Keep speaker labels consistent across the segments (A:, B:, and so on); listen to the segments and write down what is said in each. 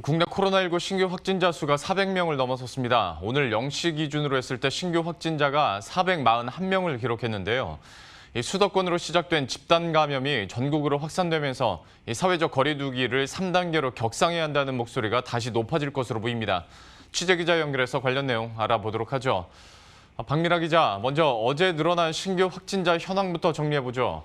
A: 국내 코로나19 신규 확진자 수가 400명을 넘어섰습니다. 오늘 0시 기준으로 했을 때 신규 확진자가 441명을 기록했는데요. 수도권으로 시작된 집단 감염이 전국으로 확산되면서 사회적 거리 두기를 3단계로 격상해야 한다는 목소리가 다시 높아질 것으로 보입니다. 취재기자 연결해서 관련 내용 알아보도록 하죠. 박미라 기자, 먼저 어제 늘어난 신규 확진자 현황부터 정리해보죠.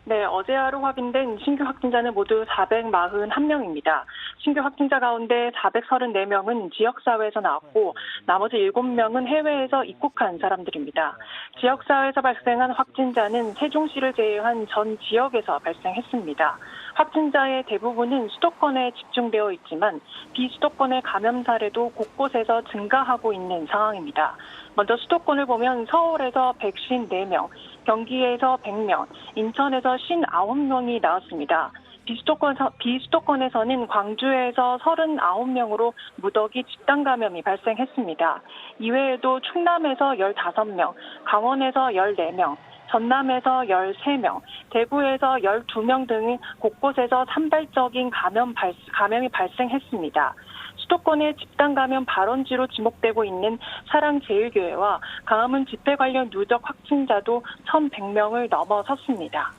B: 네, 어제 하루 확인된 신규 확진자는 모두 441명입니다. 신규 확진자 가운데 434명은 지역사회에서 나왔고 나머지 7명은 해외에서 입국한 사람들입니다. 지역사회에서 발생한 확진자는 세종시를 제외한 전 지역에서 발생했습니다. 확진자의 대부분은 수도권에 집중되어 있지만 비수도권의 감염 사례도 곳곳에서 증가하고 있는 상황입니다. 먼저 수도권을 보면 서울에서 154명, 경기에서 100명, 인천에서 59명이 나왔습니다. 비수도권에서는 광주에서 39명으로 무더기 집단 감염이 발생했습니다. 이외에도 충남에서 15명, 강원에서 14명, 전남에서 13명, 대구에서 12명 등 곳곳에서 산발적인 감염이 발생했습니다. 수도권의 집단 감염 발원지로 지목되고 있는 사랑제일교회와 광화문 집회 관련 누적 확진자도 1,100명을 넘어섰습니다.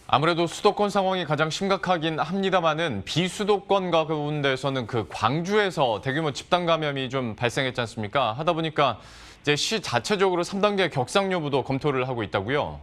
A: 아무래도 수도권 상황이 가장 심각하긴 합니다만은 비수도권 가운데서는 광주에서 대규모 집단 감염이 좀 발생했지 않습니까? 하다 보니까 이제 시 자체적으로 3단계 격상 여부도 검토를 하고 있다고요?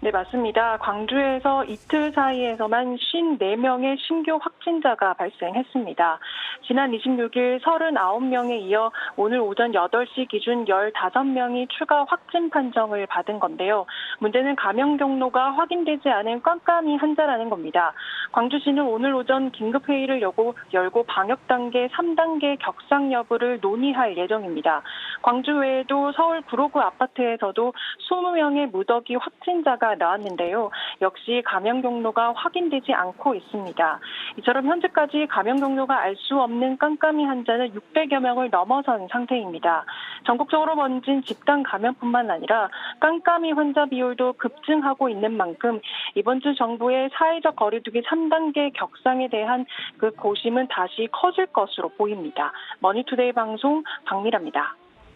B: 네, 맞습니다. 광주에서 이틀 사이에서만 54명의 신규 확진자가 발생했습니다. 지난 26일 39명에 이어 오늘 오전 8시 기준 15명이 추가 확진 판정을 받은 건데요. 문제는 감염 경로가 확인되지 않은 깜깜이 환자라는 겁니다. 광주시는 오늘 오전 긴급회의를 열고 방역 단계 3단계 격상 여부를 논의할 예정입니다. 광주 외에도 서울 구로구 아파트에서도 20명의 무더기 확진자가 나왔는데요. 역시 감염 경로가 확인되지 않고 있습니다. 이처럼 현재까지 감염 경로가 알 수 없는 깜깜이 환자는 600여 명을 넘어선 상태입니다. 전국적으로 번진 집단 감염뿐만 아니라 깜깜이 환자 비율도 급증하고 있는 만큼 이번 주 정부의 사회적 거리두기 3단계 격상에 대한 고심은 다시 커질 것으로 보입니다. 머니투데이 방송 박미라입니다.